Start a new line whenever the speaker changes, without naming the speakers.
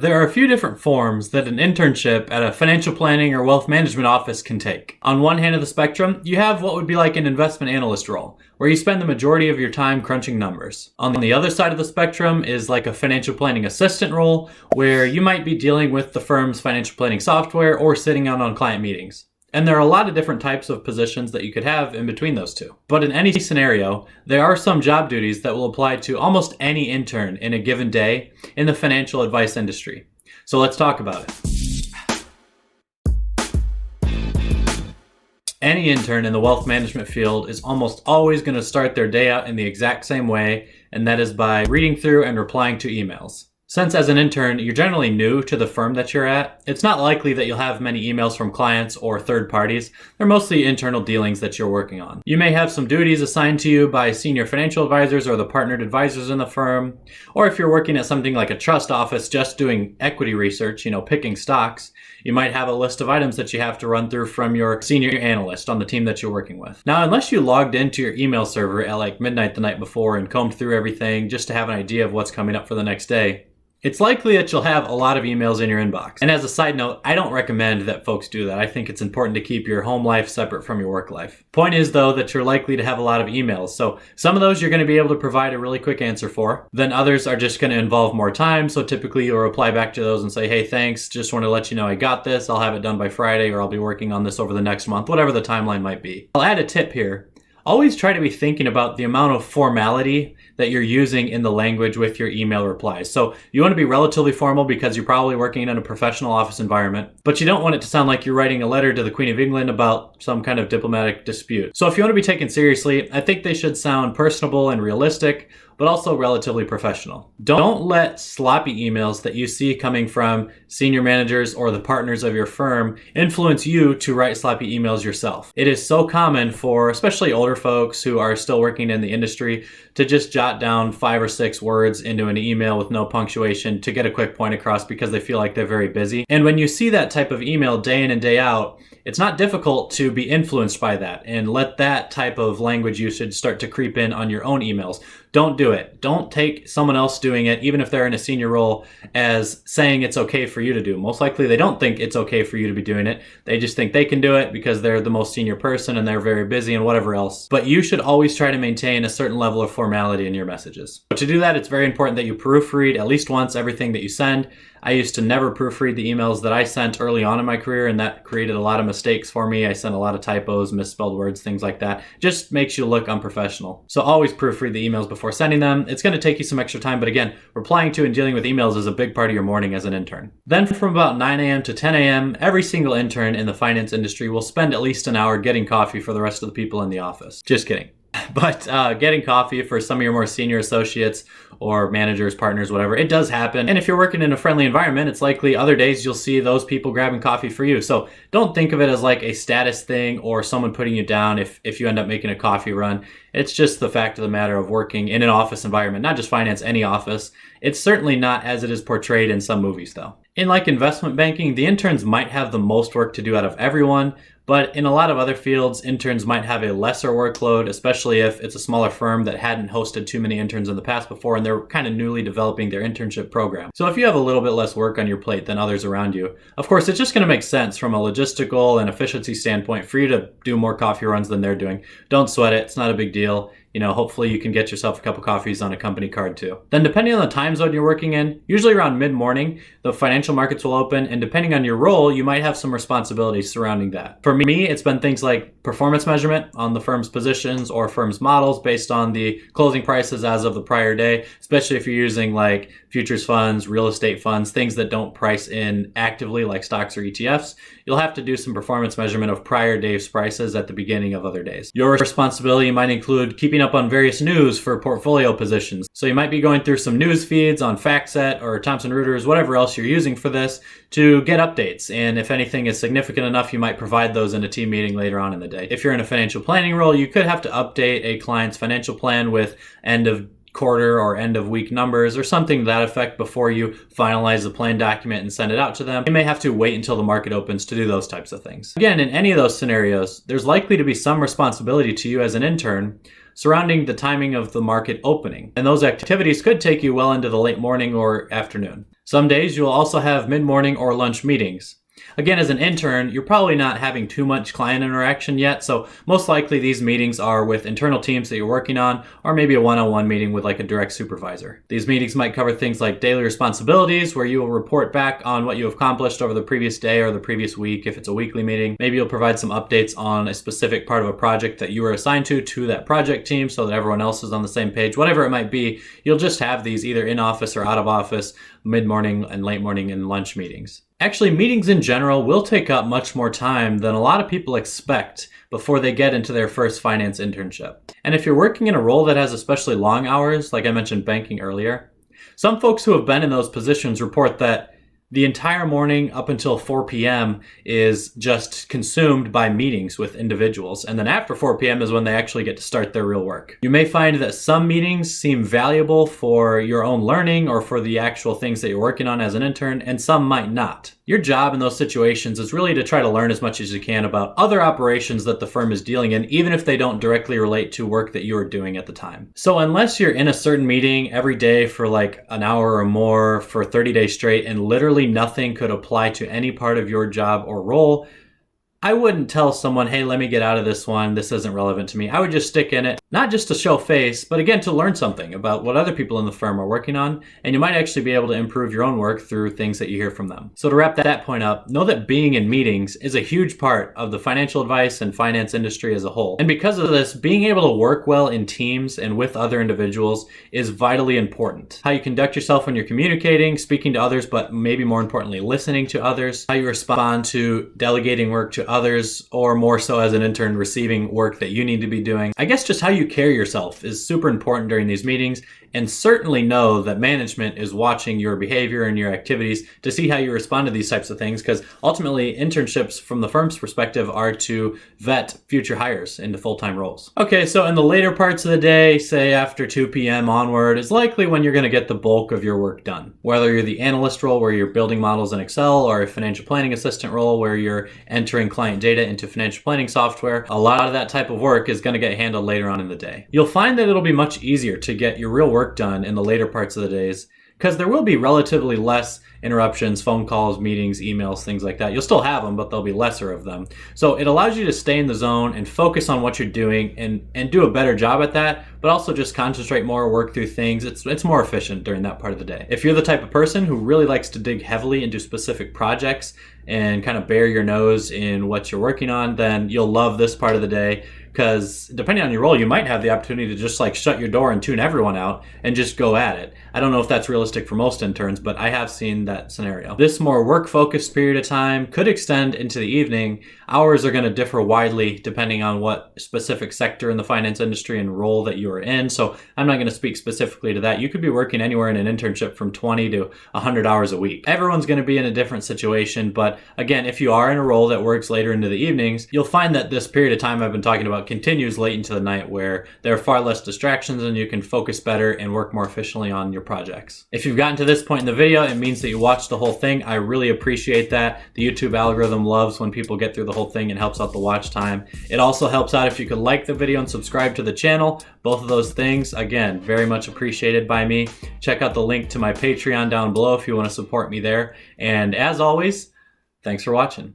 There are a few different forms that an internship at a financial planning or wealth management office can take. On one hand of the spectrum, you have what would be like an investment analyst role, where you spend the majority of your time crunching numbers. On the other side of the spectrum is like a financial planning assistant role, where you might be dealing with the firm's financial planning software or sitting out on client meetings. And there are a lot of different types of positions that you could have in between those two. But in any scenario, there are some job duties that will apply to almost any intern in a given day in the financial advice industry. So let's talk about it. Any intern in the wealth management field is almost always going to start their day out in the exact same way, and that is by reading through and replying to emails. Since as an intern, you're generally new to the firm that you're at, it's not likely that you'll have many emails from clients or third parties. They're mostly internal dealings that you're working on. You may have some duties assigned to you by senior financial advisors or the partnered advisors in the firm. Or if you're working at something like a trust office just doing equity research, picking stocks, you might have a list of items that you have to run through from your senior analyst on the team that you're working with. Now, unless you logged into your email server at like midnight the night before and combed through everything just to have an idea of what's coming up for the next day, it's likely that you'll have a lot of emails in your inbox. And as a side note, I don't recommend that folks do that. I think it's important to keep your home life separate from your work life. Point is, though, that you're likely to have a lot of emails. So some of those you're going to be able to provide a really quick answer for. Then others are just going to involve more time. So typically you'll reply back to those and say, hey, thanks. Just want to let you know I got this. I'll have it done by Friday, or I'll be working on this over the next month, whatever the timeline might be. I'll add a tip here. Always try to be thinking about the amount of formality that you're using in the language with your email replies. So you want to be relatively formal because you're probably working in a professional office environment, but you don't want it to sound like you're writing a letter to the Queen of England about some kind of diplomatic dispute. So if you want to be taken seriously, I think they should sound personable and realistic, but also relatively professional. Don't let sloppy emails that you see coming from senior managers or the partners of your firm influence you to write sloppy emails yourself. It is so common for especially older folks who are still working in the industry to just jot down 5 or 6 words into an email with no punctuation to get a quick point across because they feel like they're very busy. And when you see that type of email day in and day out, it's not difficult to be influenced by that and let that type of language usage start to creep in on your own emails. Don't do it. Don't take someone else doing it, even if they're in a senior role, as saying it's okay for you to do. Most likely they don't think it's okay for you to be doing it. They just think they can do it because they're the most senior person and they're very busy and whatever else. But you should always try to maintain a certain level of formality in your messages. But to do that, it's very important that you proofread at least once everything that you send. I used to never proofread the emails that I sent early on in my career, and that created a lot of mistakes for me. I sent a lot of typos, misspelled words, things like that. Just makes you look unprofessional. So always proofread the emails before sending them. It's going to take you some extra time, but again, replying to and dealing with emails is a big part of your morning as an intern. Then from about 9 a.m. to 10 a.m., every single intern in the finance industry will spend at least an hour getting coffee for the rest of the people in the office. Just kidding. But getting coffee for some of your more senior associates or managers, partners, whatever, it does happen. And if you're working in a friendly environment, it's likely other days you'll see those people grabbing coffee for you. So don't think of it as like a status thing or someone putting you down if you end up making a coffee run. It's just the fact of the matter of working in an office environment, not just finance, any office. It's certainly not as it is portrayed in some movies, though. In like investment banking, the interns might have the most work to do out of everyone, but in a lot of other fields, interns might have a lesser workload, especially if it's a smaller firm that hadn't hosted too many interns in the past before and they're kind of newly developing their internship program. So if you have a little bit less work on your plate than others around you, of course, it's just going to make sense from a logistical and efficiency standpoint for you to do more coffee runs than they're doing. Don't sweat it. It's not a big deal. Hopefully you can get yourself a couple coffees on a company card too. Then depending on the time zone you're working in, usually around mid-morning, the financial markets will open, and depending on your role, you might have some responsibilities surrounding that. For me, it's been things like performance measurement on the firm's positions or firm's models based on the closing prices as of the prior day, especially if you're using like futures funds, real estate funds, things that don't price in actively like stocks or ETFs. You'll have to do some performance measurement of prior day's prices at the beginning of other days. Your responsibility might include keeping up on various news for portfolio positions. So you might be going through some news feeds on FactSet or Thomson Reuters, whatever else you're using for this, to get updates. And if anything is significant enough, you might provide those in a team meeting later on in the day. If you're in a financial planning role, you could have to update a client's financial plan with end of quarter or end of week numbers or something to that effect before you finalize the plan document and send it out to them. You may have to wait until the market opens to do those types of things. Again, in any of those scenarios, there's likely to be some responsibility to you as an intern surrounding the timing of the market opening. And those activities could take you well into the late morning or afternoon. Some days you'll also have mid-morning or lunch meetings. Again, as an intern, you're probably not having too much client interaction yet, so most likely these meetings are with internal teams that you're working on, or maybe a one-on-one meeting with like a direct supervisor. These meetings might cover things like daily responsibilities, where you will report back on what you have accomplished over the previous day or the previous week if it's a weekly meeting. Maybe you'll provide some updates on a specific part of a project that you were assigned to that project team so that everyone else is on the same page. Whatever it might be, you'll just have these either in office or out of office, mid-morning and late morning and lunch meetings. Actually, meetings in general will take up much more time than a lot of people expect before they get into their first finance internship. And if you're working in a role that has especially long hours, like I mentioned banking earlier, some folks who have been in those positions report that the entire morning up until 4 p.m. is just consumed by meetings with individuals. And then after 4 p.m. is when they actually get to start their real work. You may find that some meetings seem valuable for your own learning or for the actual things that you're working on as an intern, and some might not. Your job in those situations is really to try to learn as much as you can about other operations that the firm is dealing in, even if they don't directly relate to work that you are doing at the time. So unless you're in a certain meeting every day for like an hour or more for 30 days straight and literally nothing could apply to any part of your job or role, I wouldn't tell someone, hey, let me get out of this one. This isn't relevant to me. I would just stick in it, not just to show face, but again, to learn something about what other people in the firm are working on. And you might actually be able to improve your own work through things that you hear from them. So to wrap that point up, know that being in meetings is a huge part of the financial advice and finance industry as a whole. And because of this, being able to work well in teams and with other individuals is vitally important. How you conduct yourself when you're communicating, speaking to others, but maybe more importantly, listening to others. How you respond to delegating work to others, or more so as an intern receiving work that you need to be doing. I guess just how you carry yourself is super important during these meetings, and certainly know that management is watching your behavior and your activities to see how you respond to these types of things, because ultimately internships from the firm's perspective are to vet future hires into full-time roles. Okay, so in the later parts of the day, say after 2 p.m. onward, is likely when you're going to get the bulk of your work done. Whether you're the analyst role where you're building models in Excel, or a financial planning assistant role where you're entering client data into financial planning software, a lot of that type of work is going to get handled later on in the day. You'll find that it'll be much easier to get your real work done in the later parts of the days, because there will be relatively less interruptions, phone calls, meetings, emails, things like that. You'll still have them, but there'll be lesser of them. So it allows you to stay in the zone and focus on what you're doing and do a better job at that, but also just concentrate more, work through things. It's more efficient during that part of the day. If you're the type of person who really likes to dig heavily into specific projects and kind of bare your nose in what you're working on, then you'll love this part of the day, because depending on your role, you might have the opportunity to just like shut your door and tune everyone out and just go at it. I don't know if that's realistic for most interns, but I have seen that scenario. This more work-focused period of time could extend into the evening. Hours are going to differ widely depending on what specific sector in the finance industry and role that you are in. So I'm not going to speak specifically to that. You could be working anywhere in an internship from 20 to 100 hours a week. Everyone's going to be in a different situation, but again, if you are in a role that works later into the evenings, you'll find that this period of time I've been talking about continues late into the night, where there are far less distractions and you can focus better and work more efficiently on your projects. If you've gotten to this point in the video, it means that you watched the whole thing. I really appreciate that. The YouTube algorithm loves when people get through the whole thing and helps out the watch time. It also helps out if you could like the video and subscribe to the channel. Both of those things, again, very much appreciated by me. Check out the link to my Patreon down below if you want to support me there. And as always, thanks for watching.